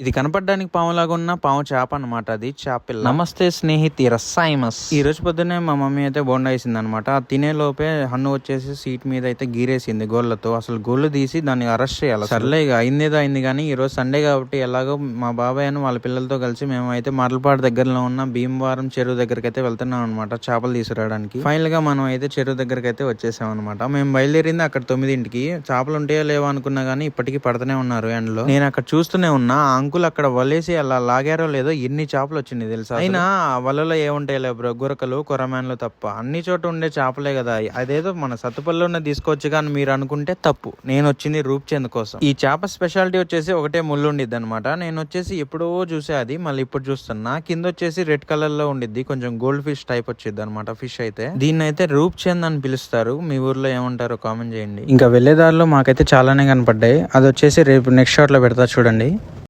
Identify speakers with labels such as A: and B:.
A: ఇది కనపడడానికి పాములాగా ఉన్న పాము చేప అనమాట. అది చేప. నమస్తే స్నేహితి రస్సాయిమస్. ఈ రోజు పొద్దున్నే మా మమ్మీ అయితే బోండా వేసింది అనమాట. ఆ తినే లోపే హన్ను వచ్చేసి సీట్ మీద అయితే గీరేసింది గోళ్ళతో. అసలు గోళ్ళు తీసి దాన్ని అరెస్ట్ చేయాలి. సర్లే ఇక అయిందేదో అయింది. కానీ ఈ రోజు సండే కాబట్టి ఎలాగో మా బాబాయ్ అని వాళ్ళ పిల్లలతో కలిసి మేము అయితే మరలపాడు దగ్గరలో ఉన్న భీమవరం చెరువు దగ్గరికి అయితే వెళ్తున్నాం అనమాట చేపలు తీసుకురావడానికి. ఫైనల్ గా మనం అయితే చెరువు దగ్గరికి అయితే వచ్చేసాం అనమాట. మేము బయలుదేరింది అక్కడ 9ంటికి. చేపలు ఉంటాయో లేవో అనుకున్నా గానీ ఇప్పటికీ పడుతూనే ఉన్నారు ఎండలో. నేను అక్కడ చూస్తూనే ఉన్నా. అంకుల్ అక్కడ వలేసి అలా లాగారో లేదో ఎన్ని చేపలు వచ్చింది తెలుసా. అయినా వలలో ఏముంటాయిలే బ్రో, గురకలు కొరమేన్లు తప్ప. అన్ని చోట ఉండే చేపలే కదా. అదేదో మన సత్తుపల్లిలోనే తీసుకోవచ్చు కానీ మీరు అనుకుంటే తప్పు. నేను వచ్చింది రూప్చంద్ కోసం. ఈ చేప స్పెషాలిటీ వచ్చేసి ఒకటే ముళ్ళు ఉండిద్ది అనమాట. నేను వచ్చేసి ఎప్పుడో చూసే అది మళ్ళీ ఇప్పుడు చూస్తున్నా. కింద వచ్చేసి రెడ్ కలర్ లో ఉండిద్ది, కొంచెం గోల్డ్ ఫిష్ టైప్ వచ్చింది అనమాట. ఫిష్ అయితే దీన్ని అయితే రూప్చంద్ అని పిలుస్తారు. మీ ఊర్లో ఏమంటారో కామెంట్ చేయండి. ఇంకా వెళ్లేదారిలో మాకైతే చాలానే కనపడ్డాయి. అది వచ్చేసి రేపు నెక్స్ట్ షాట్ లో పెడతా చూడండి.